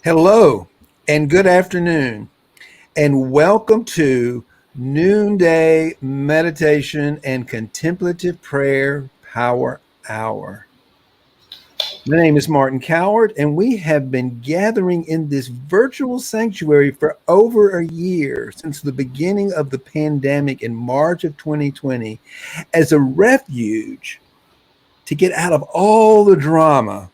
Hello and good afternoon, and welcome to Noonday Meditation and Contemplative Prayer Power Hour. My name is Martin Coward, and we have been gathering in this virtual sanctuary for over a year since the beginning of the pandemic in March of 2020 as a refuge to get out of all the drama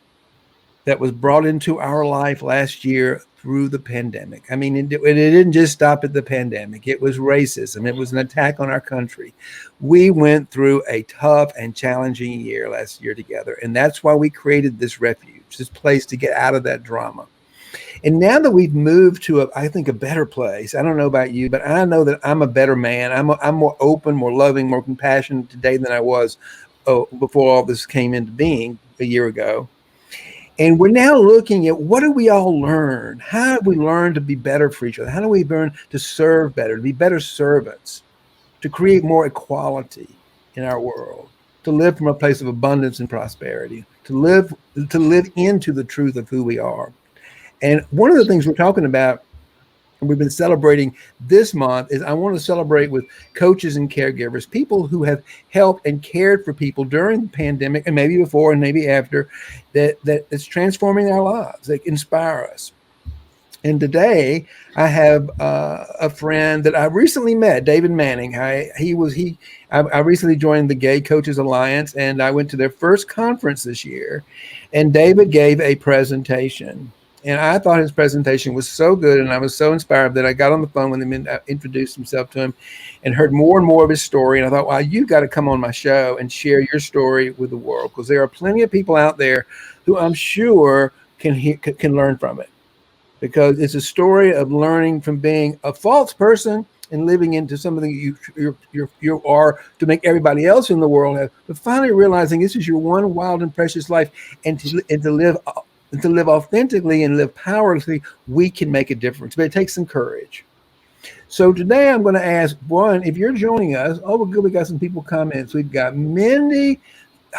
that was brought into our life last year through the pandemic. I mean, it didn't just stop at the pandemic. It was racism. It was an attack on our country. We went through a tough and challenging year last year together. And that's why we created this refuge, this place to get out of that drama. And now that we've moved to, I think, a better place, I don't know about you, but I know that I'm a better man. I'm more open, more loving, more compassionate today than I was before all this came into being a year ago. And we're now looking at what do we all learn? How do we learn to be better for each other? How do we learn to serve better, to be better servants, to create more equality in our world, to live from a place of abundance and prosperity, to live into the truth of who we are? And one of the things we're talking about, and we've been celebrating this month, is I want to celebrate with coaches and caregivers, people who have helped and cared for people during the pandemic and maybe before and maybe after, that's transforming our lives, that inspire us. And today I have a friend that I recently met, David Manning. I recently joined the Gay Coaches Alliance, and I went to their first conference this year, and David gave a presentation. And I thought his presentation was so good, and I was so inspired that I got on the phone with him and introduced himself to him and heard more and more of his story. And I thought, wow, you've got to come on my show and share your story with the world, because there are plenty of people out there who I'm sure can learn from it, because it's a story of learning from being a false person and living into something you are to make everybody else in the world have, but finally realizing this is your one wild and precious life, and to live authentically and live powerfully, we can make a difference. But it takes some courage. So today I'm going to ask, one, if you're joining us, we got some people comments. We've got Mindy.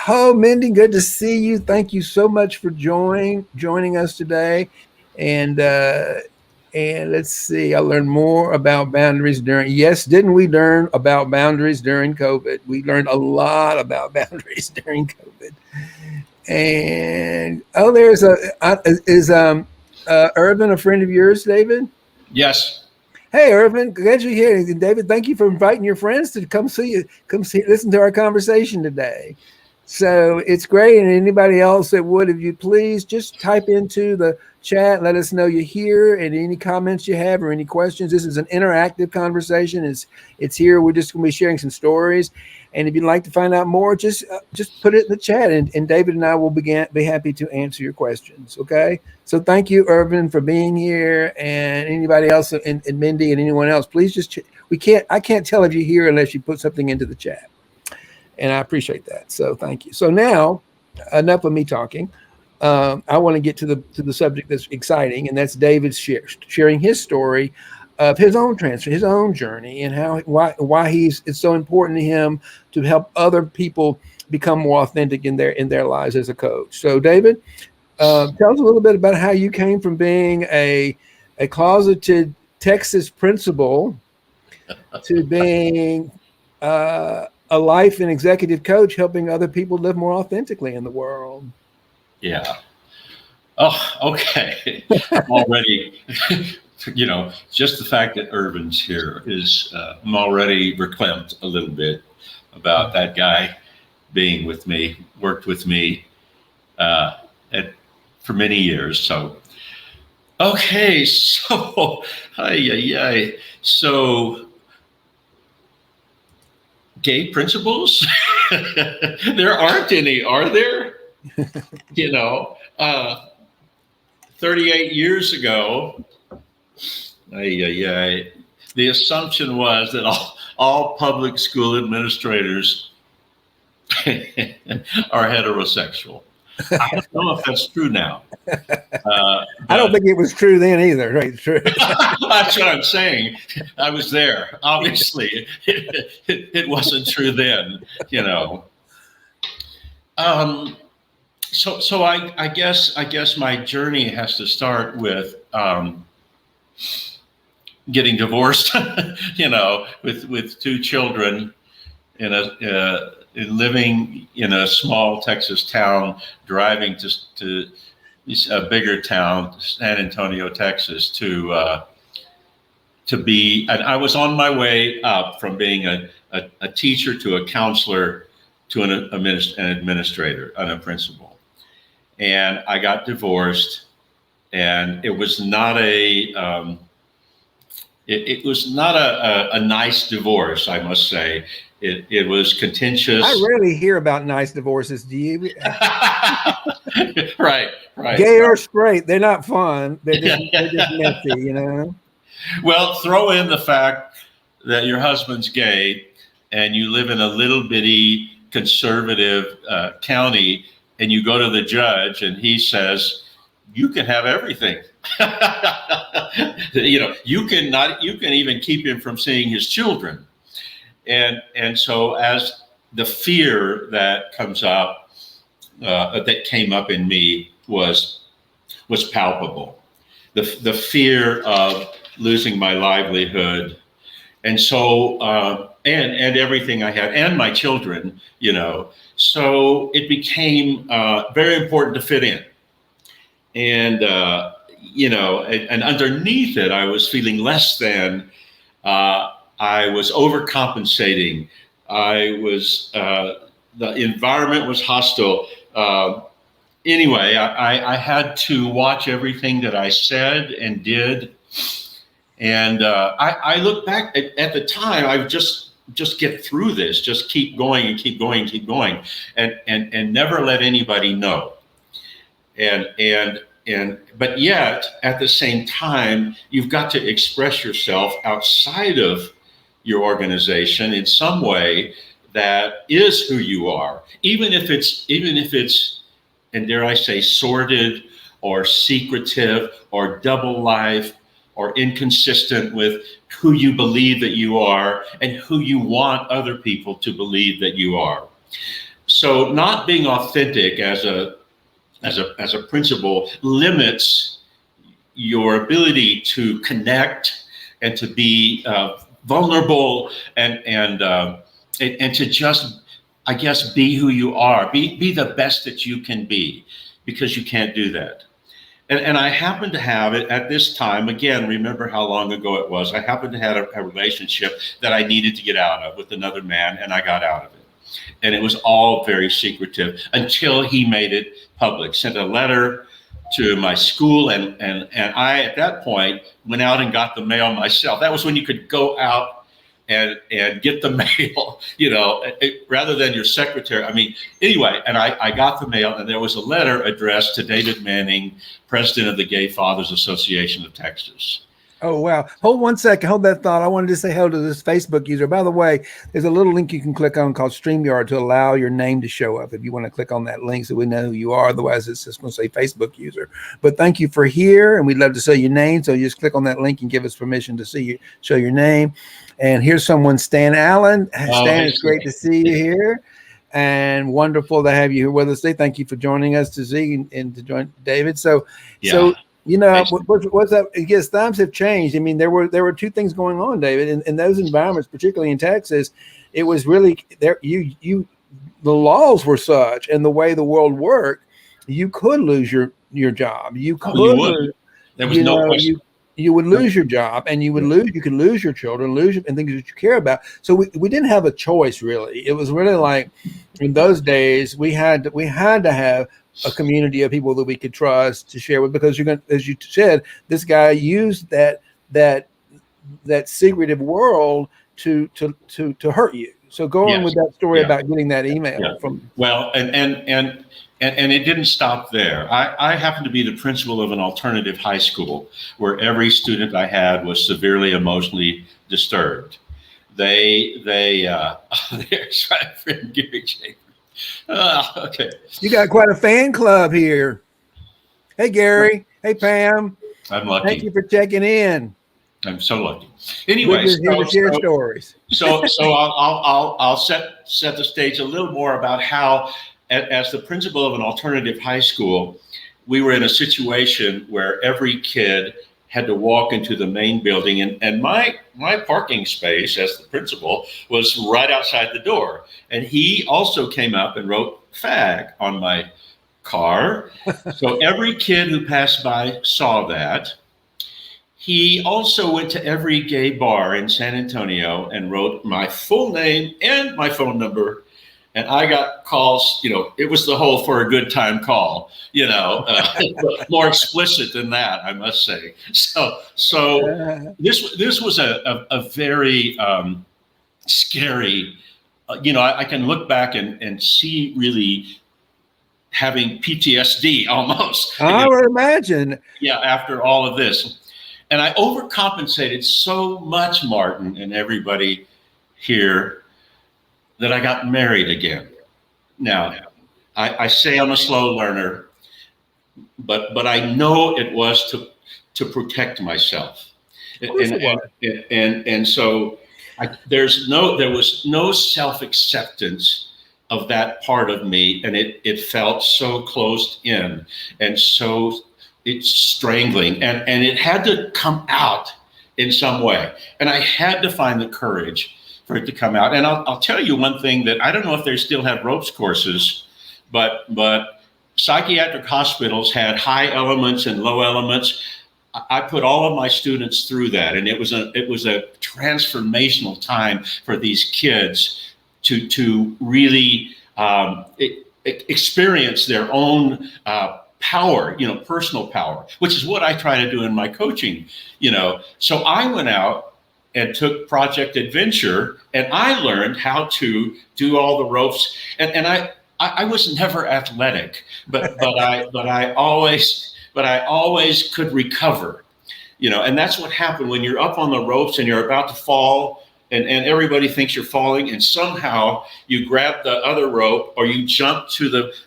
Oh, Mindy, good to see you. Thank you so much for joining us today. And let's see, I learned more about boundaries didn't we learn about boundaries during COVID? We learned a lot about boundaries during COVID. And there's Irvin a friend of yours, David? Yes. Hey, Irvin, glad you're here. And David, thank you for inviting your friends to come listen to our conversation today. So it's great. And anybody else that would, if you please, just type into the chat, let us know you're here, and any comments you have or any questions. This is an interactive conversation. It's here. We're just going to be sharing some stories. And if you'd like to find out more, just put it in the chat, and David and I will be happy to answer your questions. Okay. So thank you, Irvin, for being here, and anybody else, and Mindy and anyone else. Please I can't tell if you're here unless you put something into the chat, and I appreciate that. So thank you. So now, enough of me talking. I want to get to the subject that's exciting, and that's David sharing his story of his own his own journey, and why it's so important to him to help other people become more authentic in their lives as a coach. So, David, tell us a little bit about how you came from being a closeted Texas principal to being a life and executive coach, helping other people live more authentically in the world. Yeah. Oh, okay. Already, just the fact that Irvin's here is, I'm already verklempt a little bit about that guy being with me, worked with me for many years. So, okay. So, so gay principles? There aren't any, are there? 38 years ago, the assumption was that all public school administrators are heterosexual. I don't know if that's true now. I don't think it was true then either. Right? True. That's what I'm saying. I was there. Obviously, it wasn't true then. So I guess my journey has to start with getting divorced, with two children in living in a small Texas town, driving to a bigger town, San Antonio, Texas, to be. And I was on my way up from being a teacher to a counselor to an administrator and a principal. And I got divorced, and it was not it was not a nice divorce, I must say. It was contentious. I rarely hear about nice divorces. Do you? Right. Gay or straight, they're not fun. They're just messy, Well, throw in the fact that your husband's gay and you live in a little bitty conservative county, and you go to the judge and he says, you can have everything. You can even keep him from seeing his children. And so as the fear that comes up, that came up in me was palpable. The fear of losing my livelihood. And so, and everything I had, and my children, so it became very important to fit in. And, and underneath it, I was feeling less than. I was overcompensating. The environment was hostile. Anyway, I had to watch everything that I said and did. And I look back at the time, I would just get through this, just keep going and keep going, and never let anybody know. But yet, at the same time, you've got to express yourself outside of your organization in some way that is who you are, even if it's, and dare I say, sordid or secretive or double life or inconsistent with who you believe that you are and who you want other people to believe that you are. So not being authentic as a principle limits your ability to connect and to be vulnerable and to just, I guess, be who you are, be the best that you can be, because you can't do that. And I happened to have it at this time, again, remember how long ago it was. I happened to have a relationship that I needed to get out of with another man, and I got out of it. And it was all very secretive until he made it public, sent a letter to my school. And I, at that point, went out and got the mail myself. That was when you could go out and get the mail, rather than your secretary. I mean, anyway, and I got the mail, and there was a letter addressed to David Manning, president of the Gay Fathers Association of Texas. Oh, wow. Hold one second. Hold that thought. I wanted to say hello to this Facebook user. By the way, there's a little link you can click on called StreamYard to allow your name to show up if you want to click on that link so we know who you are. Otherwise, it's just going to say Facebook user. But thank you for here, and we'd love to say your name. So you just click on that link and give us permission to show your name. And here's someone, Stan Allen. Stan, it's great to see you here. And wonderful to have you here with us today. Thank you for joining us, to Z, and to join David. So what's up? Yes, times have changed. I mean, there were two things going on, David, in those environments, particularly in Texas. It was really there. The laws were such, and the way the world worked, you could lose your job. You could. There was no question. You would lose your job, and you could lose your children, and things that you care about. So we didn't have a choice, really. It was really like, in those days, we had to have a community of people that we could trust to share with, because as you said, this guy used that secretive world to hurt you. So go on with that story about getting that email from. Well, and it didn't stop there. I happened to be the principal of an alternative high school where every student I had was severely emotionally disturbed. There's my friend Gary Chambers. Okay. You got quite a fan club here. Hey, Gary. Hey, Pam. I'm lucky. Thank you for checking in. I'm so lucky. Anyway, share stories. So I'll set the stage a little more about how as the principal of an alternative high school, we were in a situation where every kid had to walk into the main building, and my parking space as the principal was right outside the door. And he also came up and wrote fag on my car. So every kid who passed by saw that. He also went to every gay bar in San Antonio and wrote my full name and my phone number. And I got calls, it was the whole for a good time call, more explicit than that, I must say. So this was a very scary, I can look back and see really having PTSD almost. I would imagine. Yeah, after all of this. And I overcompensated so much, Martin, and everybody here, that I got married again. Now, I say I'm a slow learner, but I know it was to protect myself. And so there was no self-acceptance of that part of me, and it felt so closed in and so it's strangling, and it had to come out in some way, and I had to find the courage for it to come out. And I'll tell you one thing, that I don't know if they still have ropes courses, but psychiatric hospitals had high elements and low elements. I put all of my students through that, and it was a transformational time for these kids to really experience their own power, personal power, which is what I try to do in my coaching, So I went out and took Project Adventure, and I learned how to do all the ropes. And I was never athletic, but I always could recover, and that's what happened when you're up on the ropes and you're about to fall, and everybody thinks you're falling, and somehow you grab the other rope, or you jump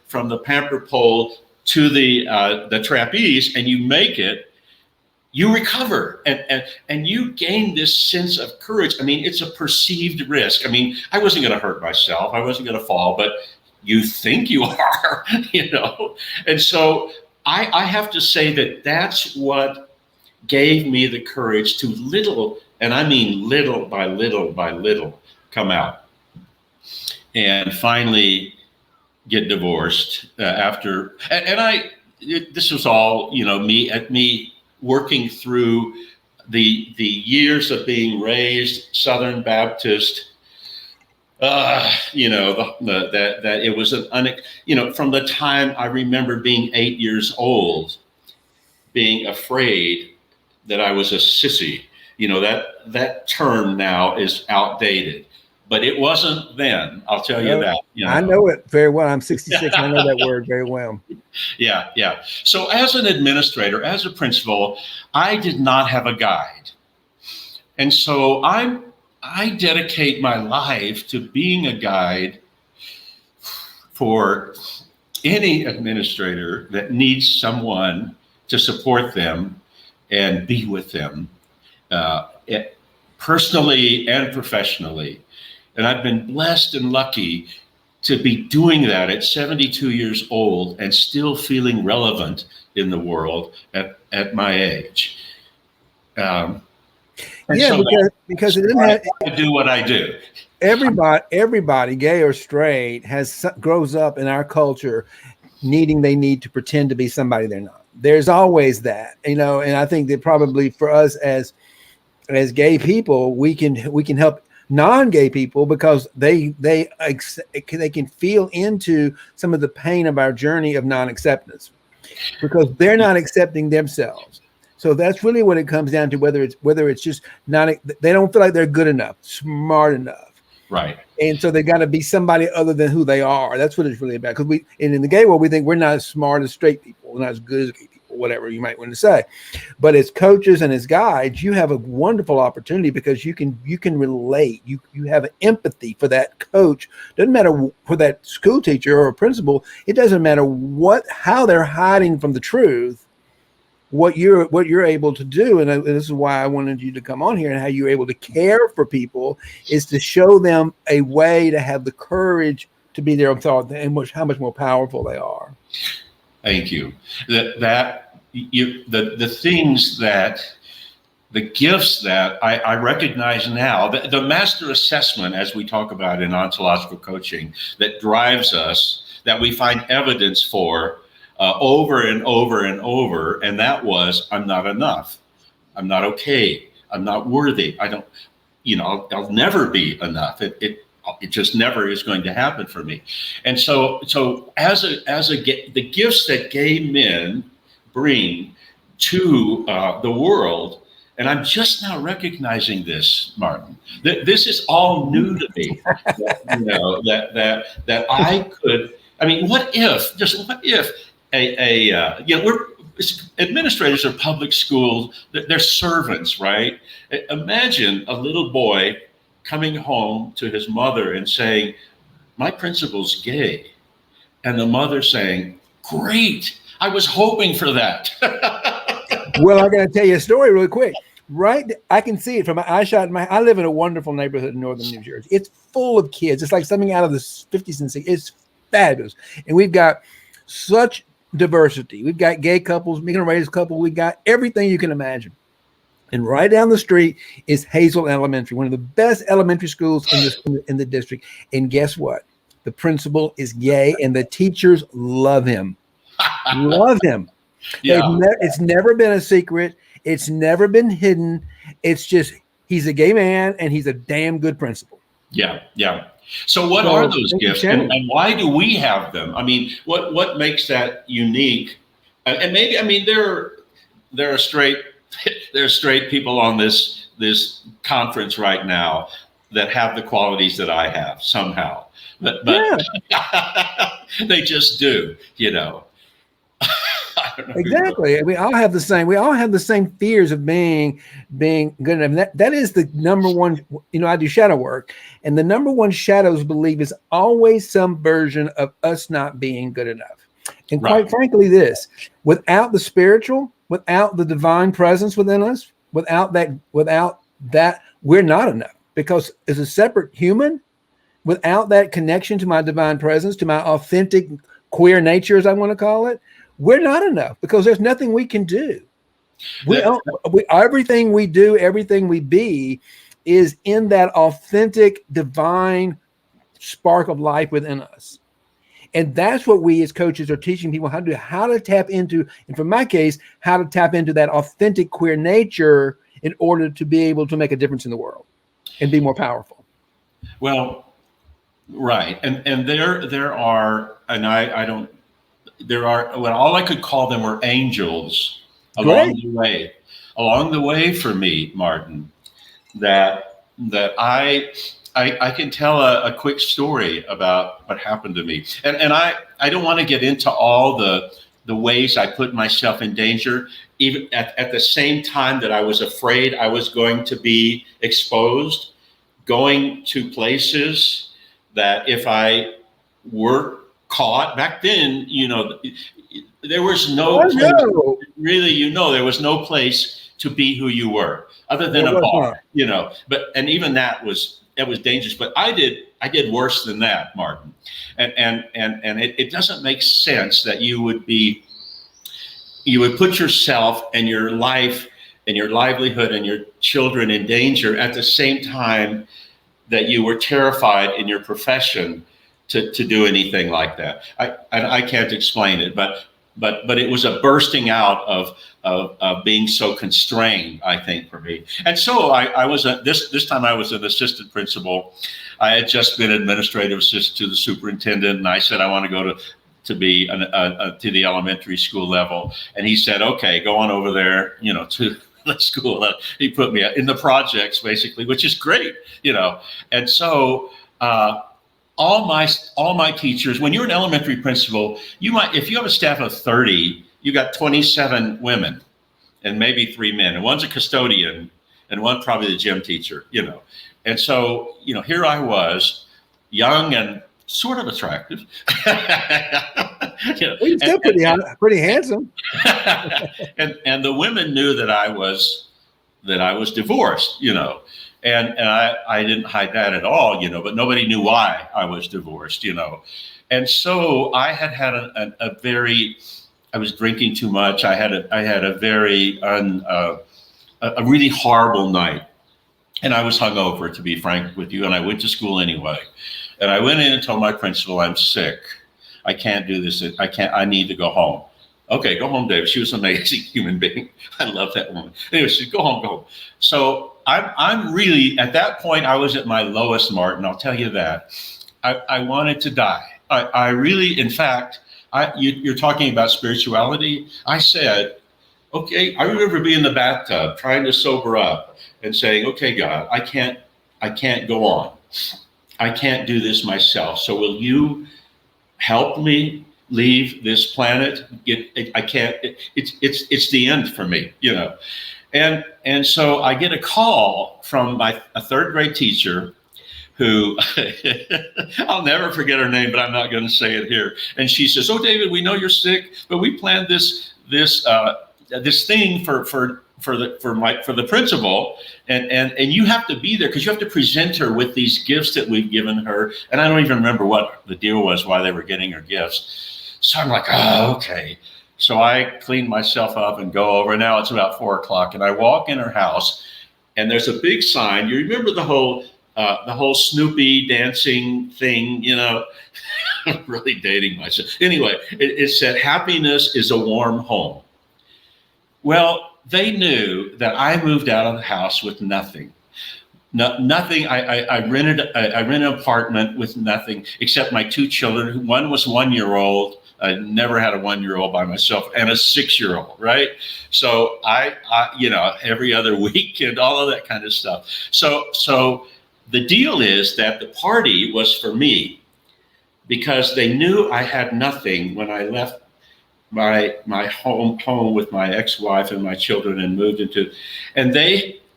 from the pamper pole to the trapeze, and you make it. You recover, and you gain this sense of courage. I mean, it's a perceived risk. I mean, I wasn't going to hurt myself. I wasn't going to fall, but you think you are, And so I have to say that that's what gave me the courage to little, and I mean little by little by little, come out. And finally get divorced after, this was all, me working through the years of being raised Southern Baptist, that it was from the time I remember being 8 years old, being afraid that I was a sissy. That term now is outdated, but it wasn't then. I'll tell you that. I know it very well. I'm 66. I know that word very well. Yeah. So as an administrator, as a principal, I did not have a guide. And so I dedicate my life to being a guide for any administrator that needs someone to support them and be with them, personally and professionally. And I've been blessed and lucky to be doing that at 72 years old and still feeling relevant in the world at my age. Because it didn't have to do what I do. Everybody, gay or straight, grows up in our culture they need to pretend to be somebody they're not. There's always that, and I think that probably for us as gay people, we can help non-gay people because they can feel into some of the pain of our journey of non-acceptance, because they're not accepting themselves. So that's really what it comes down to, whether it's just they don't feel like they're good enough, smart enough. Right. And so they got to be somebody other than who they are. That's what it's really about. Because in the gay world, we think we're not as smart as straight people, we're not as good as gay people, whatever you might want to say. But as coaches and as guides, you have a wonderful opportunity because you can relate. You have empathy for that coach. Doesn't matter for that school teacher or a principal. It doesn't matter how they're hiding from the truth. What you're able to do, and this is why I wanted you to come on here, and how you're able to care for people is to show them a way to have the courage to be their own thought and how much more powerful they are. Thank you. The things that, the gifts that I recognize now, the master assessment, as we talk about in ontological coaching, that drives us, that we find evidence for over and over and over, and that was, I'm not enough. I'm not okay. I'm not worthy. I don't, I'll never be enough. It just never is going to happen for me. And so the gifts that gay men bring to the world, and I'm just now recognizing this, Martin, that this is all new to me. that I could, I mean, what if we're administrators of public schools, they're servants, right? Imagine a little boy coming home to his mother and saying, my principal's gay. And the mother saying, great, I was hoping for that. Well, I got to tell you a story really quick. Right, I can see it from my eye shot. I live in a wonderful neighborhood in northern New Jersey. It's full of kids. It's like something out of the 50s and 60s. It's fabulous. And we've got such diversity. We've got gay couples, mixed-race couples. We got everything you can imagine. And right down the street is Hazel Elementary, one of the best elementary schools in the district. And guess what? The principal is gay, and the teachers love him. Love him. Yeah. It's never been a secret. It's never been hidden. It's just he's a gay man, and he's a damn good principal. Yeah. So what are those gifts, and why do we have them? I mean, what makes that unique? And maybe, I mean, there are straight people on this conference right now that have the qualities that I have somehow, but yeah. They just do, Exactly. We all have the same. We all have the same fears of being good enough. That is the number one. I do shadow work, and the number one shadows belief is always some version of us not being good enough. And quite frankly, without the spiritual, without the divine presence within us, without that, we're not enough. Because as a separate human, without that connection to my divine presence, to my authentic queer nature, as I want to call it, we're not enough, because there's nothing we can do. Everything we do, everything we be is in that authentic divine spark of life within us. And that's what we as coaches are teaching people how to tap into, and for my case, how to tap into that authentic queer nature in order to be able to make a difference in the world and be more powerful. Well, right. And there are, and I don't, there are, well, all I could call them were angels along the way for me, Martin, that I can tell a quick story about what happened to me. And I don't want to get into all the ways I put myself in danger, even at the same time that I was afraid I was going to be exposed, going to places that if I were caught back then, there was no place, really, there was no place to be who you were other than a bar, but, and even that was dangerous, but I did worse than that, Martin. And it doesn't make sense that you would put yourself and your life and your livelihood and your children in danger at the same time that you were terrified in your profession to do anything like that. I can't explain it, but it was a bursting out of being so constrained, I think, for me. And so I was this time I was an assistant principal. I had just been administrative assistant to the superintendent, and I said I want to go to be to the elementary school level. And he said, okay, go on over there, to the school. He put me in the projects basically, which is great, And so all my teachers, when you're an elementary principal, if you have a staff of 30, you got 27 women and maybe 3 men, and one's a custodian and one probably the gym teacher, And so, here I was, young and sort of attractive. Well, still pretty handsome. And the women knew that I was that I was divorced, and I didn't hide that at all, but nobody knew why I was divorced, and so I had a very, I was drinking too much. I had a very a really horrible night, and I was hungover, to be frank with you, and I went to school anyway, and I went in and told my principal, I'm sick. I can't do this. I need to go home. Okay, go home, Dave. She was an amazing human being. I love that woman. Anyway, she said, go home, go home. So I'm really, at that point, I was at my lowest, Martin. I'll tell you that. I wanted to die. I really, in fact, you're talking about spirituality. I said, okay, I remember being in the bathtub trying to sober up and saying, okay, God, I can't go on. I can't do this myself. So will you help me leave this planet? I can't. It's the end for me, And so I get a call from a third grade teacher who I'll never forget her name, but I'm not going to say it here. And she says, "Oh, David, we know you're sick, but we planned this thing for the principal, and you have to be there because you have to present her with these gifts that we've given her." And I don't even remember what the deal was, why they were getting her gifts. So I'm like, oh, okay. So I clean myself up and go over. Now it's about 4:00, and I walk in her house, and there's a big sign. You remember the whole Snoopy dancing thing, I'm really dating myself. Anyway, it said, "Happiness is a warm home." Well, they knew that I moved out of the house with nothing. Nothing. I rented an apartment with nothing except my two children. One was 1 year old. I never had a 1 year old by myself, and a 6-year-old, right? So I every other weekend, all of that kind of stuff. So the deal is that the party was for me because they knew I had nothing when I left my home with my ex-wife and my children and moved into, and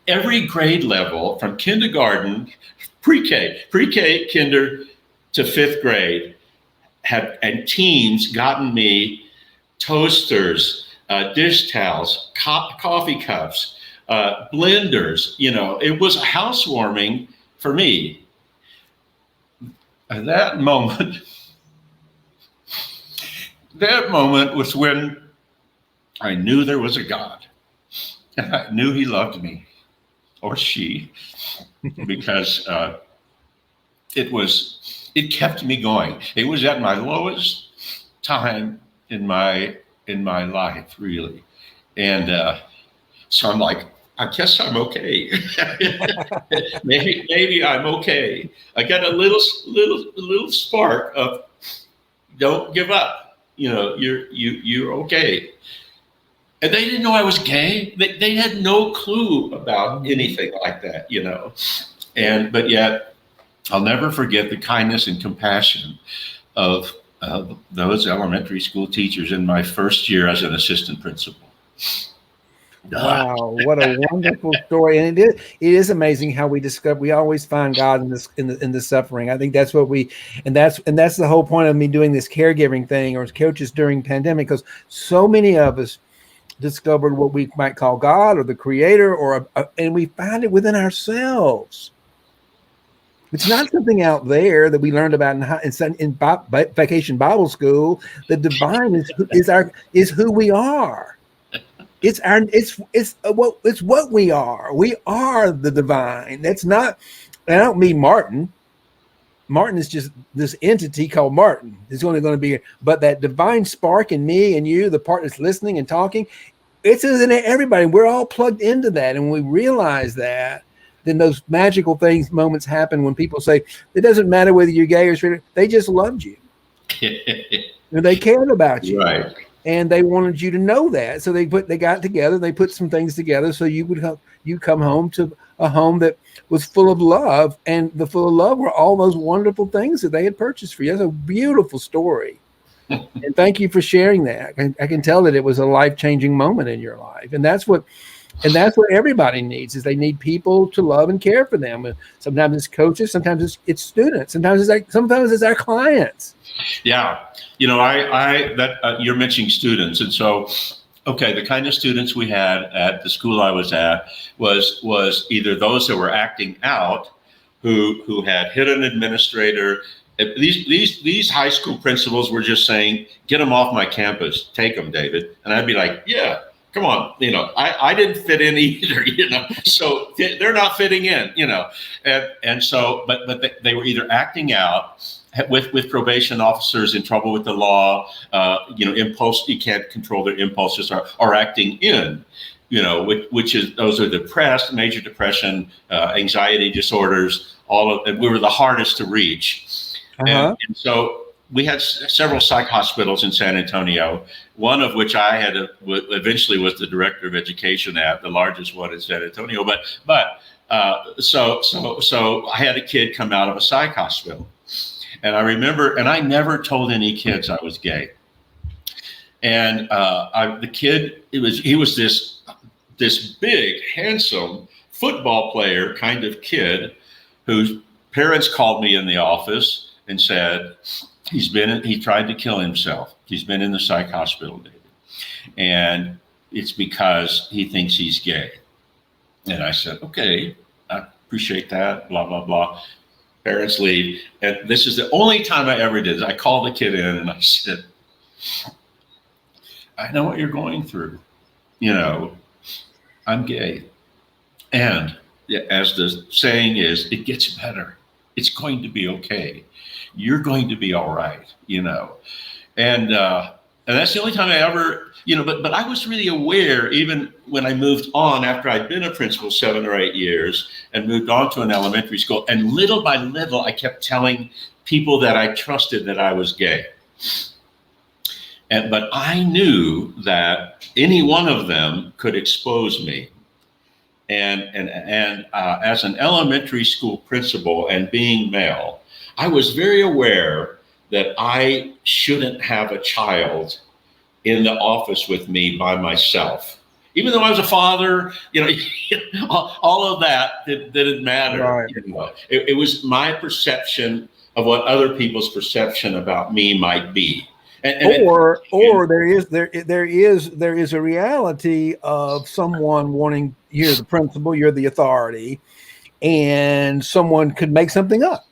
every grade level from kindergarten, pre-K, kinder to 5th grade and teens gotten me toasters, dish towels, coffee cups, blenders. It was a housewarming for me. At that moment was when I knew there was a God, and I knew He loved me, or she, because it kept me going. It was at my lowest time in my life, really, and so I'm like, I guess I'm okay. maybe I'm okay. I got a little spark of don't give up. You're okay. And they didn't know I was gay. They had no clue about anything like that, but yet I'll never forget the kindness and compassion of those elementary school teachers in my first year as an assistant principal. Wow, what a wonderful story. And it is amazing how we always find God in the suffering. I think that's what that's the whole point of me doing this caregiving thing, or as coaches during pandemic, because so many of us discovered what we might call God or the creator, and we find it within ourselves. It's not something out there that we learned about in vacation Bible school. The divine is who we are. It's what we are. We are the divine. That's not. I don't mean Martin. Martin is just this entity called Martin. It's only going to be, but that divine spark in me and you, the part that's listening and talking, it's in everybody. We're all plugged into that, and when we realize that, then those magical moments happen when people say it doesn't matter whether you're gay or straight. They just loved you, and they cared about you. Right. And they wanted you to know that. So they got together, they put some things together so you'd come home to a home that was full of love, and the full of love were all those wonderful things that they had purchased for you. That's a beautiful story. And thank you for sharing that. I can tell that it was a life-changing moment in your life. And that's what everybody needs, is they need people to love and care for them. Sometimes it's coaches, sometimes it's students, sometimes it's our clients. Yeah. You're mentioning students. And so Okay, the kind of students we had at the school I was at was either those that were acting out, who had hit an administrator. These high school principals were just saying, "Get them off my campus, take them, David." And I'd be like, "Yeah, come on, I didn't fit in either, so they're not fitting in, and so, but they were either acting out with probation officers in trouble with the law, impulse, you can't control their impulses, or acting in, which is, those are depressed, major depression, anxiety disorders, and we were the hardest to reach. And so we had several psych hospitals in San Antonio, one of which I had eventually was the director of education at, the largest one in San Antonio. So I had a kid come out of a psych hospital. And I remember, and I never told any kids I was gay. And the kid, he was this big, handsome football player kind of kid whose parents called me in the office and said, he tried to kill himself. He's been in the psych hospital, David. And it's because he thinks he's gay. And I said, okay, I appreciate that, blah, blah, blah. Parents leave. And this is the only time I ever did. I called the kid in and I said, I know what you're going through. I'm gay. And as the saying is, it gets better. It's going to be okay. You're going to be all right, And that's the only time I ever, but I was really aware, even when I moved on after I'd been a principal 7 or 8 years and moved on to an elementary school. And little by little, I kept telling people that I trusted that I was gay. But I knew that any one of them could expose me. And as an elementary school principal and being male, I was very aware that I shouldn't have a child in the office with me by myself. Even though I was a father, all of that didn't matter. Right. It was my perception of what other people's perception about me might be. Or there is a reality of someone wanting, you're the principal, you're the authority, and someone could make something up.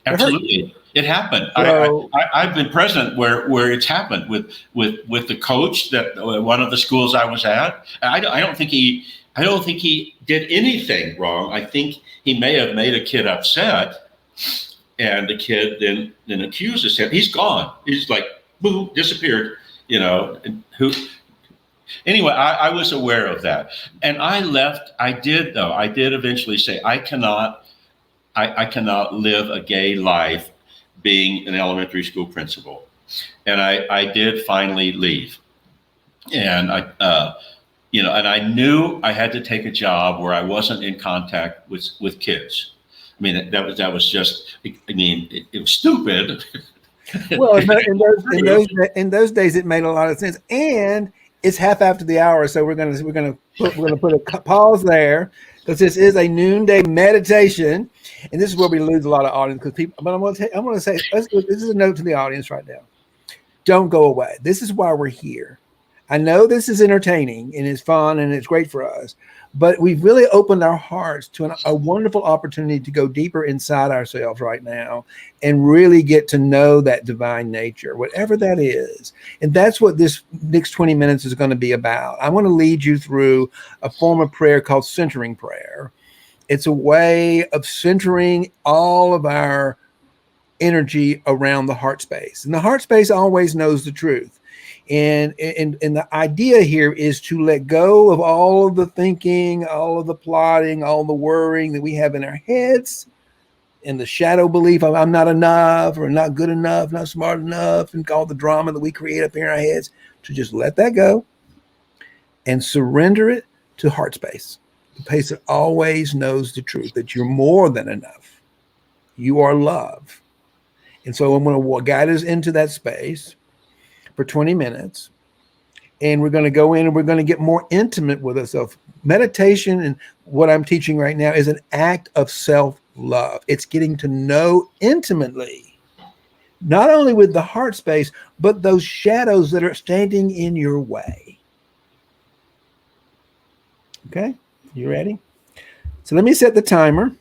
Absolutely. It happened. So, I've been present where it's happened with the coach that one of the schools I was at. I don't think he did anything wrong. I think he may have made a kid upset, and the kid then accuses him. He's gone. He's like, boom, disappeared. Anyway, I was aware of that, and I left. I did eventually say, I cannot live a gay life being an elementary school principal. And I did finally leave. And and I knew I had to take a job where I wasn't in contact with kids. I mean, that was just, it was stupid. Well, in those days, it made a lot of sense. And it's half after the hour. So we're gonna put a pause there, because this is a noonday meditation, and this is where we lose a lot of audience because people. But I'm going to say this is a note to the audience right now. Don't go away. This is why we're here. I know this is entertaining and it's fun and it's great for us, but we've really opened our hearts to a wonderful opportunity to go deeper inside ourselves right now and really get to know that divine nature, whatever that is. And that's what this next 20 minutes is going to be about. I want to lead you through a form of prayer called centering prayer. It's a way of centering all of our energy around the heart space. And the heart space always knows the truth. And the idea here is to let go of all of the thinking, all of the plotting, all the worrying that we have in our heads, and the shadow belief of I'm not enough or not good enough, not smart enough, and all the drama that we create up in our heads, to just let that go and surrender it to heart space. The place that always knows the truth, that you're more than enough. You are love. And so I'm going to guide us into that space for 20 minutes. And we're going to go in and we're going to get more intimate with ourselves. Meditation and what I'm teaching right now is an act of self-love. It's getting to know intimately, not only with the heart space, but those shadows that are standing in your way. Okay, you ready? So let me set the timer.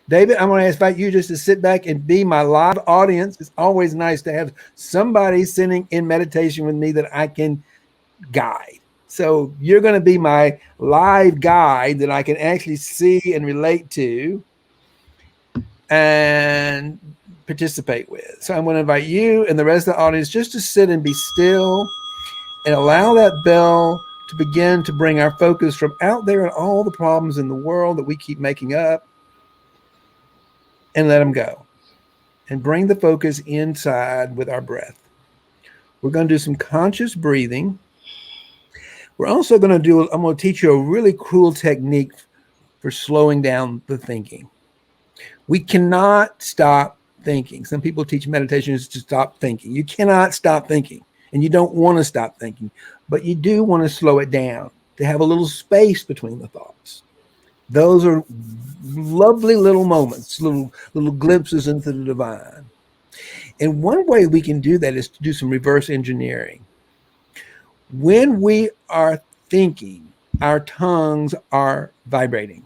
David, I'm going to invite you just to sit back and be my live audience. It's always nice to have somebody sitting in meditation with me that I can guide. So you're going to be my live guide that I can actually see and relate to and participate with. So I'm going to invite you and the rest of the audience just to sit and be still and allow that bell to begin to bring our focus from out there and all the problems in the world that we keep making up and let them go. And bring the focus inside with our breath. We're going to do some conscious breathing. We're also going to I'm going to teach you a really cool technique for slowing down the thinking. We cannot stop thinking. Some people teach meditation is to stop thinking. You cannot stop thinking, and you don't want to stop thinking, but you do want to slow it down, to have a little space between the thoughts. Those are lovely little moments, little glimpses into the divine. And one way we can do that is to do some reverse engineering. When we are thinking, our tongues are vibrating.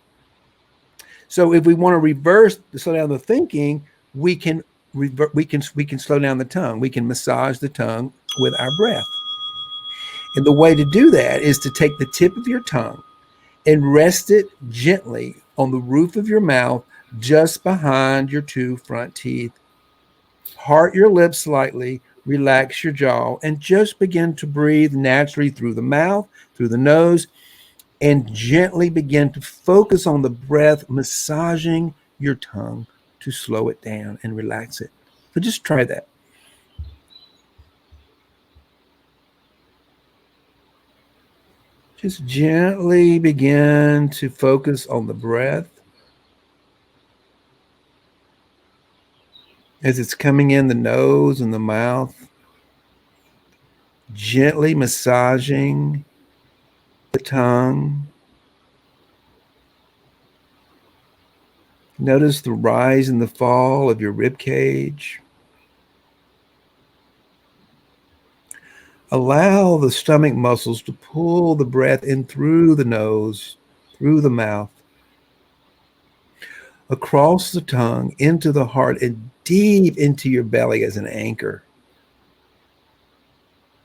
So if we want to slow down the thinking, we can slow down the tongue. We can massage the tongue with our breath. And the way to do that is to take the tip of your tongue and rest it gently on the roof of your mouth, just behind your two front teeth. Part your lips slightly, relax your jaw, and just begin to breathe naturally through the mouth, through the nose, and gently begin to focus on the breath, massaging your tongue to slow it down and relax it. So just try that. Just gently begin to focus on the breath as it's coming in the nose and the mouth, gently massaging the tongue. Notice the rise and the fall of your rib cage. Allow the stomach muscles to pull the breath in through the nose, through the mouth, across the tongue, into the heart, and deep into your belly as an anchor.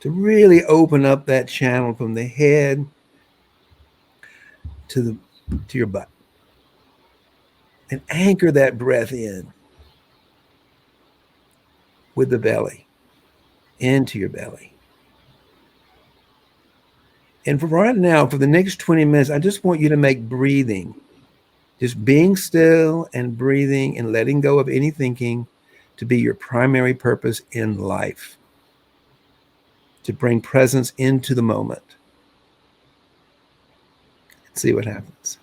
To really open up that channel from the head to your butt. And anchor that breath in with the belly, into your belly. And for right now, for the next 20 minutes, I just want you to make breathing, just being still and breathing and letting go of any thinking, to be your primary purpose in life, to bring presence into the moment. See what happens.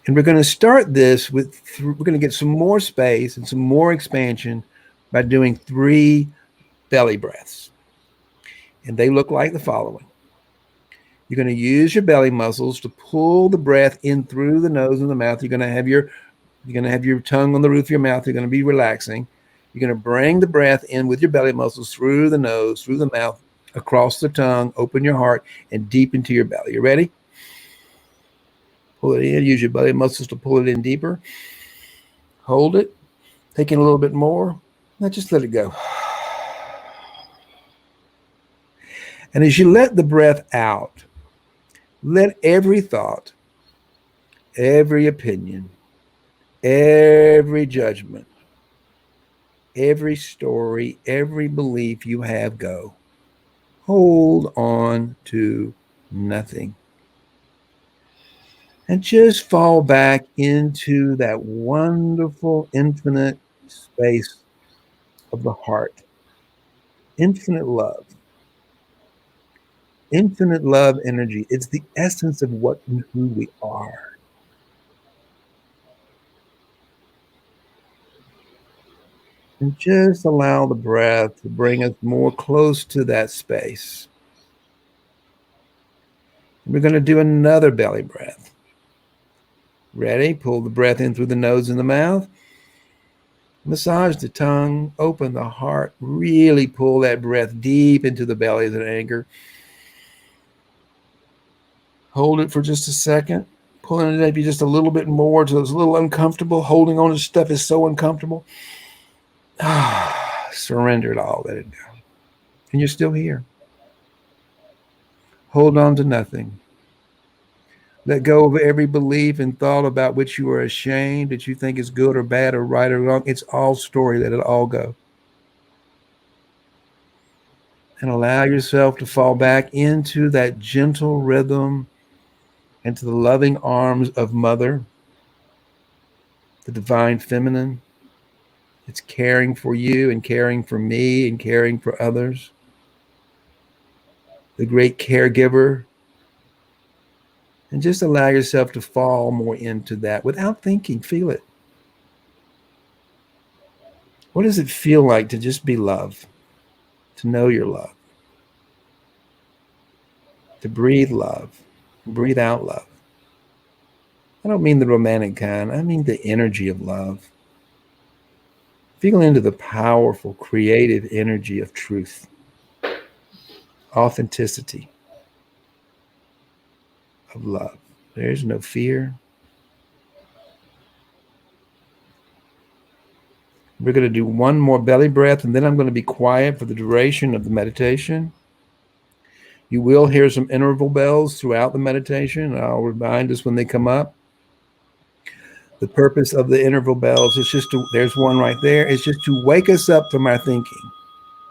And we're going to start this we're going to get some more space and some more expansion by doing 3 belly breaths. And they look like the following. You're going to use your belly muscles to pull the breath in through the nose and the mouth. You're going to have your tongue on the roof of your mouth. You're going to be relaxing. You're going to bring the breath in with your belly muscles through the nose, through the mouth, across the tongue, open your heart, and deep into your belly. You ready? Pull it in. Use your belly muscles to pull it in deeper. Hold it. Take in a little bit more. Now just let it go. And as you let the breath out, let every thought, every opinion, every judgment, every story, every belief you have go. Hold on to nothing. And just fall back into that wonderful, infinite space of the heart. Infinite love. Infinite love energy. It's the essence of what and who we are. And just allow the breath to bring us more close to that space. We're going to do another belly breath. Ready? Pull the breath in through the nose and the mouth. Massage the tongue, open the heart, really pull that breath deep into the belly as an anchor. Hold it for just a second. Pulling it maybe just a little bit more till it's a little uncomfortable. Holding on to stuff is so uncomfortable. Surrender it all. Let it go. And you're still here. Hold on to nothing. Let go of every belief and thought about which you are ashamed, that you think is good or bad or right or wrong. It's all story. Let it all go. And allow yourself to fall back into that gentle rhythm, into the loving arms of Mother, the divine feminine. It's caring for you and caring for me and caring for others. The great caregiver. And just allow yourself to fall more into that without thinking. Feel it. What does it feel like to just be loved? To know you're loved? To breathe love? Breathe out love? I don't mean the romantic kind. I mean the energy of love. Feel into the powerful, creative energy of truth, authenticity, of love. There's no fear. We're going to do one more belly breath, and then I'm going to be quiet for the duration of the meditation. You will hear some interval bells throughout the meditation. I'll remind us when they come up. The purpose of the interval bells is just to, there's one right there, it's just to wake us up from our thinking,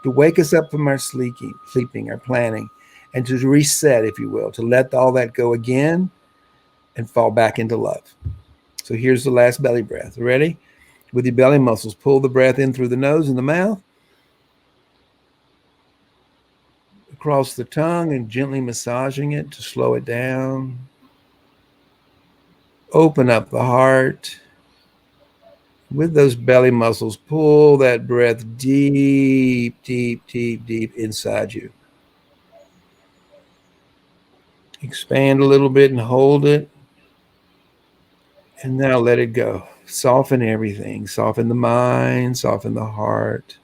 to wake us up from our sleeping, our planning, and to reset, if you will, to let all that go again and fall back into love. So here's the last belly breath. Ready? With your belly muscles, pull the breath in through the nose and the mouth, across the tongue, and gently massaging it to slow it down. Open up the heart. With those belly muscles, pull that breath deep, deep, deep, deep inside you. Expand a little bit and hold it. And now let it go. Soften everything. Soften the mind, soften the heart.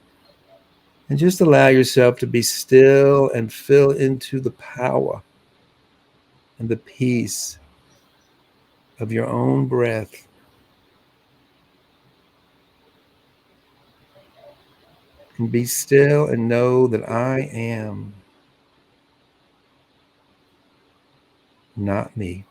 And just allow yourself to be still and fill into the power and the peace of your own breath. And be still and know that I am not me.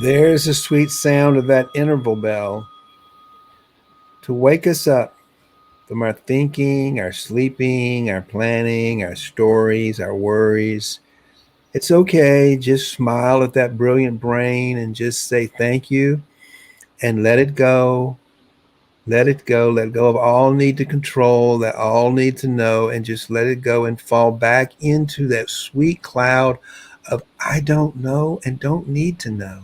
There's the sweet sound of that interval bell to wake us up from our thinking, our sleeping, our planning, our stories, our worries. It's okay. Just smile at that brilliant brain and just say thank you and let it go. Let it go. Let go of all need to control, that all need to know, and just let it go and fall back into that sweet cloud of I don't know and don't need to know.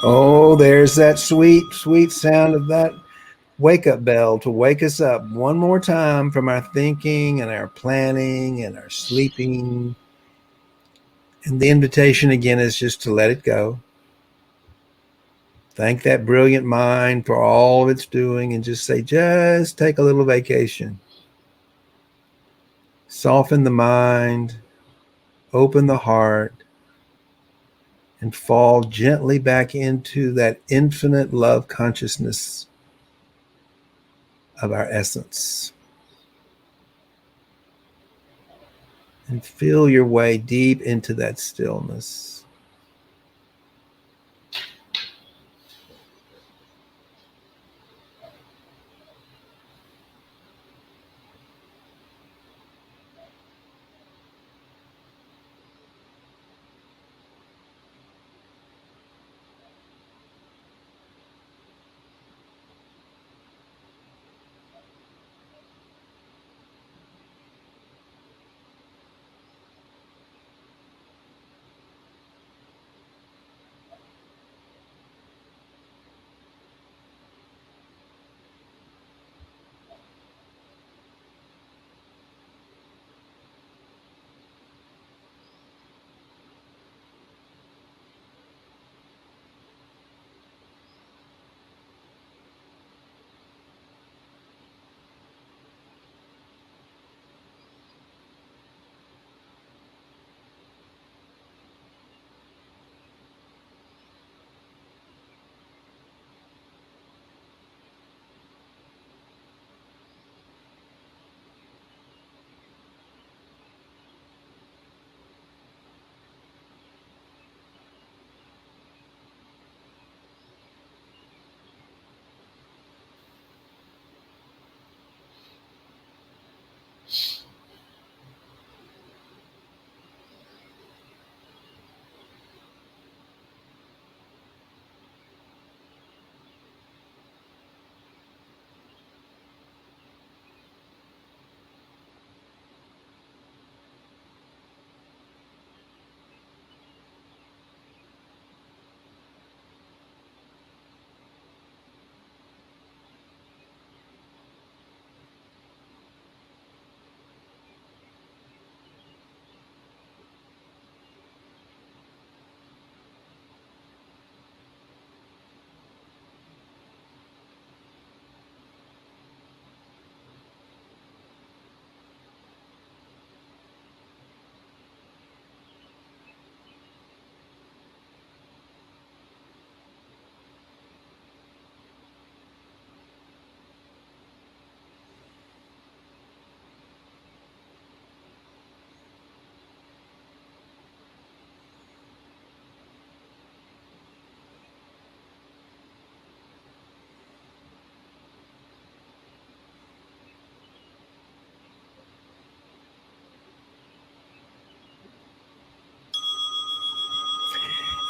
Oh, there's that sweet, sweet sound of that wake up bell to wake us up one more time from our thinking and our planning and our sleeping. And the invitation again is just to let it go. Thank that brilliant mind for all it's doing and just say, just take a little vacation. Soften the mind, open the heart, and fall gently back into that infinite love consciousness of our essence. And feel your way deep into that stillness.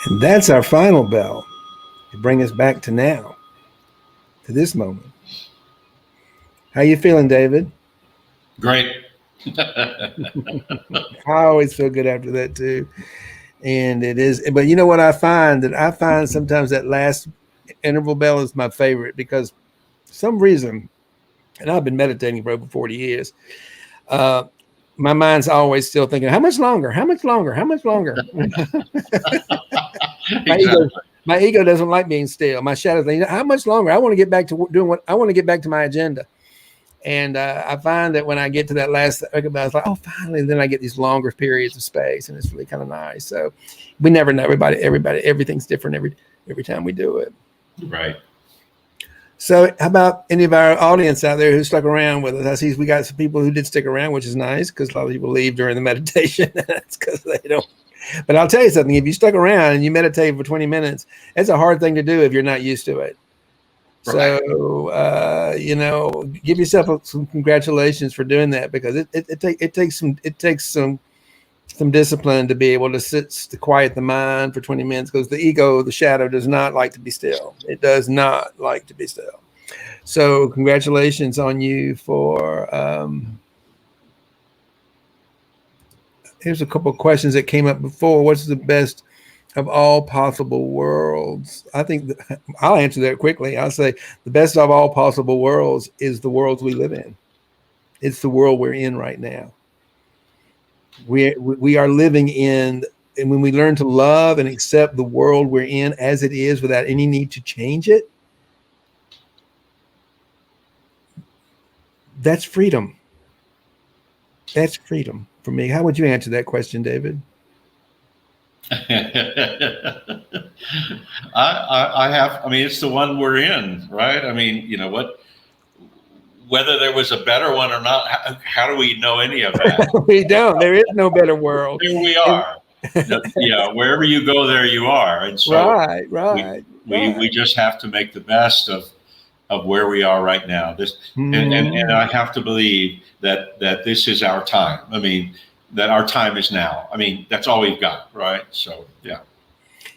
And that's our final bell to bring us back to now, to this moment. How you feeling, David? Great. I always feel good after that too. And it is, but you know what I find? That I find sometimes that last interval bell is my favorite because for some reason, and I've been meditating for over 40 years, uh, my mind's always still thinking, how much longer? How much longer? How much longer? my ego, Exactly. my ego doesn't like being still. My shadow thinks, how much longer? I want to get back to doing what I want to get back to my agenda. And I find that when I get to that last, I was like, oh, finally, and then I get these longer periods of space, and it's really kind of nice. So we never know. Everything's different every time we do it. Right. So how about any of our audience out there who stuck around with us? I see we got some people who did stick around, which is nice because a lot of people leave during the meditation. That's because they don't. But I'll tell you something. If you stuck around and you meditate for 20 minutes, it's a hard thing to do if you're not used to it. Right. So, give yourself some congratulations for doing that because it takes some discipline to be able to quiet the mind for 20 minutes because the ego, the shadow, does not like to be still. It does not like to be still. So congratulations on you for, here's a couple of questions that came up before. What's the best of all possible worlds. I think I'll answer that quickly. I'll say the best of all possible worlds is the worlds we live in. It's the world we're in right now. We are living in, and when we learn to love and accept the world we're in as it is without any need to change it, that's freedom. That's freedom for me. How would you answer that question, David? I have, I mean, it's the one we're in, right? I mean, you know what, whether there was a better one or not, how do we know any of that? We don't. There is no better world. Here we And, are. Yeah, wherever you go, there you are. And so we just have to make the best of where we are right now. This and I have to believe that this is our time. I mean, that our time is now. I mean, that's all we've got, right? So yeah.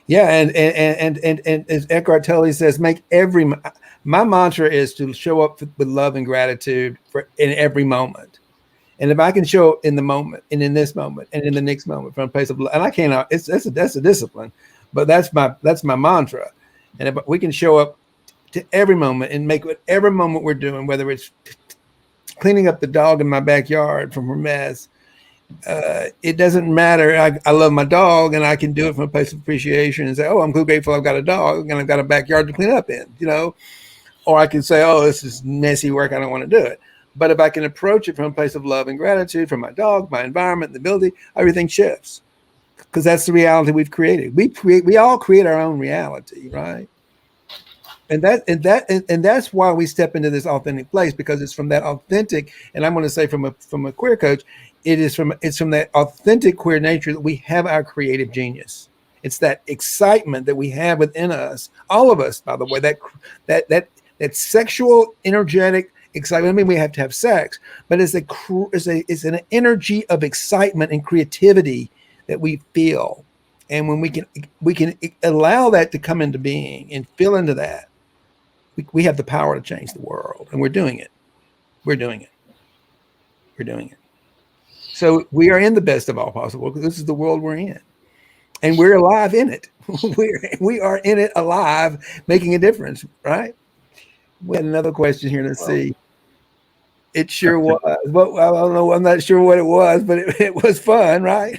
Yeah, and as Eckhart Tolle says, my mantra is to show up with love and gratitude in every moment. And if I can show up in the moment and in this moment and in the next moment from a place of love, and I cannot, that's a discipline, but that's my mantra. And if we can show up to every moment and make whatever moment we're doing, whether it's cleaning up the dog in my backyard from her mess, it doesn't matter. I love my dog, and I can do it from a place of appreciation and say, "Oh, I'm so grateful I've got a dog and I've got a backyard to clean up in," Or I can say, "Oh, this is messy work. I don't want to do it." But if I can approach it from a place of love and gratitude for my dog, my environment, the ability, everything shifts, because that's the reality we've created. We all create our own reality, right? And that's why we step into this authentic place, because it's from that authentic. And I'm going to say from a queer coach, it's from that authentic queer nature that we have our creative genius. It's that excitement that we have within us, all of us, by the way, that sexual, energetic excitement. I mean, we have to have sex, but it's an energy of excitement and creativity that we feel. And when we can allow that to come into being and feel into that, we have the power to change the world, and we're doing it. We're doing it. We're doing it. So we are in the best of all possible, because this is the world we're in, and we're alive in it. We are in it, alive, making a difference, right? We had another question here. Let's see. It sure was. Well, I don't know. I'm not sure what it was, but it was fun, right?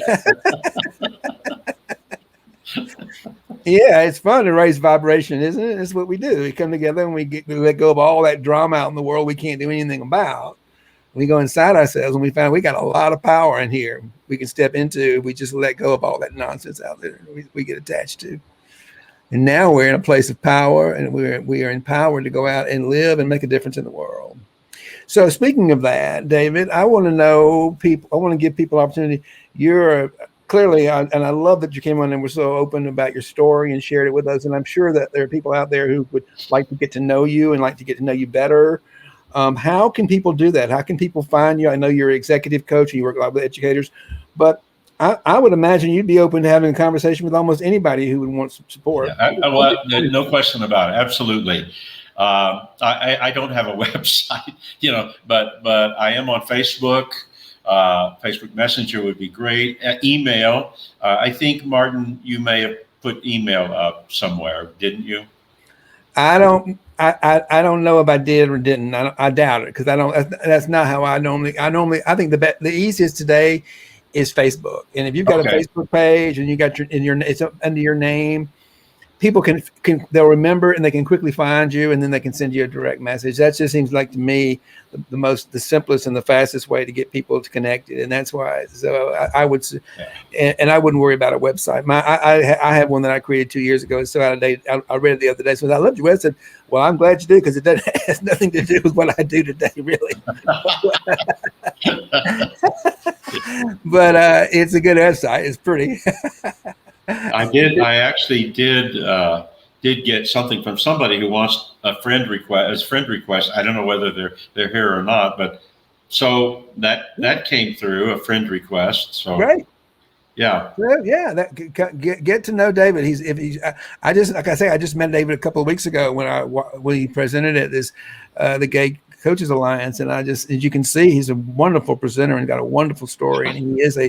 Yeah, it's fun to raise vibration, isn't it? That's what we do. We come together and we let go of all that drama out in the world we can't do anything about. We go inside ourselves and we find we got a lot of power in here. We can step into. We just let go of all that nonsense out there we get attached to. And now we're in a place of power, and we are empowered to go out and live and make a difference in the world. So speaking of that, David, I want to know people. I want to give people opportunity. You're clearly, and I love that you came on and were so open about your story and shared it with us. And I'm sure that there are people out there who would like to get to know you and like to get to know you better. How can people do that? How can people find you? I know you're an executive coach and you work a lot with educators, but I would imagine you'd be open to having a conversation with almost anybody who would want some support. Yeah, no question about it. Absolutely. I don't have a website, but I am on Facebook. Facebook Messenger would be great. Email. I think, Martin, you may have put email up somewhere, didn't you? I don't know if I did or didn't. I doubt it, because that's not how I normally. I think the easiest today is Facebook. And if you've got a Facebook page and you got it's under your name, people they'll remember, and they can quickly find you, and then they can send you a direct message. That just seems like to me the simplest and the fastest way to get people to connected. And that's why. So I would, and I wouldn't worry about a website. I have one that I created 2 years ago. It's so out of date. I read it the other day. So I loved your website. Well, I'm glad you did, because it has nothing to do with what I do today, really. But it's a good website. It's pretty. I actually did get something from somebody who wants a friend request. I don't know whether they're here or not, but so that came through, a friend request. So right. Yeah. Well, yeah. Get to know David. I just met David a couple of weeks ago when he presented at this the gay Coaches Alliance, and as you can see, he's a wonderful presenter and got a wonderful story, and he is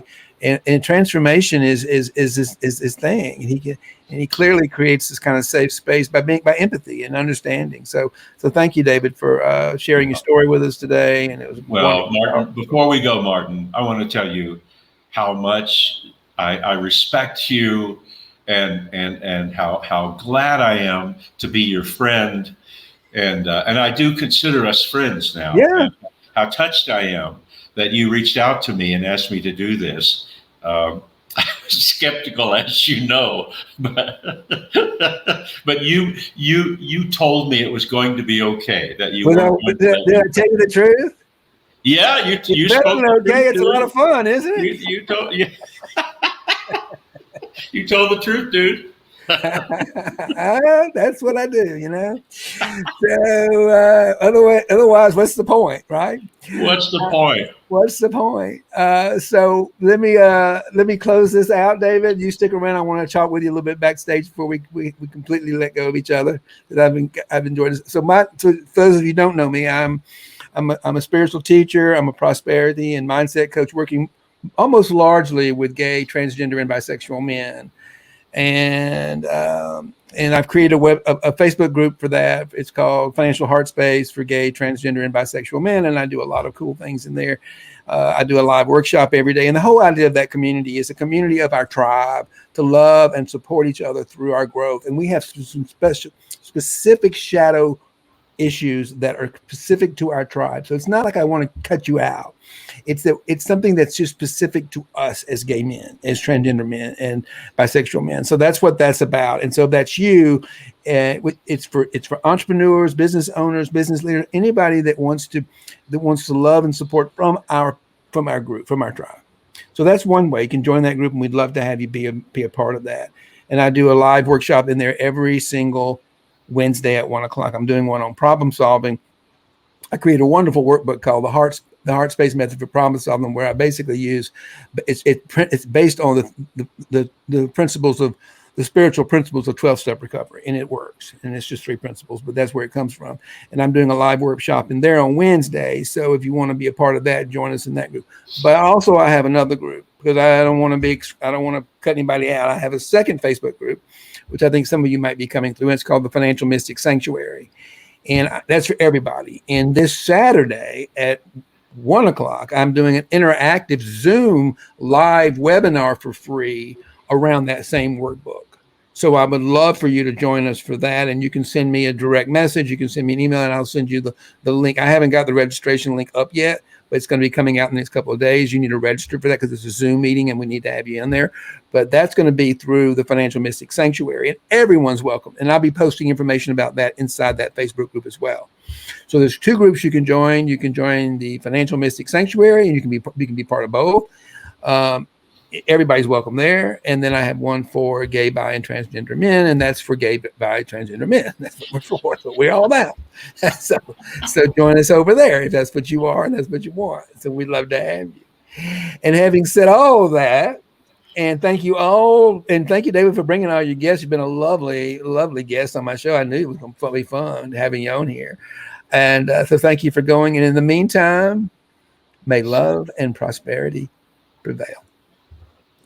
and transformation is his thing, and he clearly creates this kind of safe space by empathy and understanding. So thank you, David, for sharing your story with us today, and it was Well, wonderful. Martin, before we go, Martin, I want to tell you how much I respect you, and how glad I am to be your friend, and I do consider us friends now. Yeah. And how touched I am that you reached out to me and asked me to do this. I was skeptical, as you know, but you told me it was going to be okay. That you weren't going to Did I tell you the truth? Yeah, you Better spoke than the okay. truth, It's a lot dude. of fun, isn't it? You told you told the truth, dude. That's what I do, you know. So otherwise, what's the point, right? What's the point? What's the point? So let me close this out, David. You stick around. I want to talk with you a little bit backstage before we completely let go of each other. That I've enjoyed this. So for those of you who don't know me, I'm a spiritual teacher. I'm a prosperity and mindset coach, working almost largely with gay, transgender, and bisexual men. And I've created a Facebook group for that. It's called Financial Heart Space for Gay, Transgender, and Bisexual Men, and I do a lot of cool things in there. I do a live workshop every day, and the whole idea of that community is a community of our tribe to love and support each other through our growth. And we have some specific shadow issues that are specific to our tribe. So it's not like I want to cut you out. It's something that's just specific to us as gay men, as transgender men, and bisexual men. So that's what that's about. And so that's you. It's for entrepreneurs, business owners, business leaders, anybody that wants to love and support from our group, from our tribe. So that's one way you can join that group, and we'd love to have you be a part of that. And I do a live workshop in there every single Wednesday at 1:00. I'm doing one on problem solving. I create a wonderful workbook called the Heart Space Method for Problem Solving, where I basically use it's based on the principles of the spiritual principles of 12-step recovery, and it works. And it's just 3 principles, but that's where it comes from. And I'm doing a live workshop in there on Wednesday. So if you want to be a part of that, join us in that group. But also I have another group because I don't want to cut anybody out. I have a second Facebook group, which I think some of you might be coming through. It's called the Financial Mystic Sanctuary. And that's for everybody. And this Saturday at 1:00, I'm doing an interactive Zoom live webinar for free around that same workbook. So I would love for you to join us for that. And you can send me a direct message. You can send me an email and I'll send you the link. I haven't got the registration link up yet, but it's going to be coming out in the next couple of days. You need to register for that because it's a Zoom meeting and we need to have you in there. But that's going to be through the Financial Mystic Sanctuary, and everyone's welcome. And I'll be posting information about that inside that Facebook group as well. So there's 2 groups you can join. You can join the Financial Mystic Sanctuary, and you can be part of both. Everybody's welcome there. And then I have one for gay, bi, and transgender men, and that's for gay, bi, transgender men. That's what we're for. That's what we're all about. So join us over there if that's what you are and that's what you want. So we'd love to have you. And having said all of that, and thank you all, and thank you, David, for bringing all your guests. You've been a lovely, lovely guest on my show. I knew it was going to be fun having you on here. And so thank you for going. And in the meantime, may love and prosperity prevail.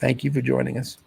Thank you for joining us.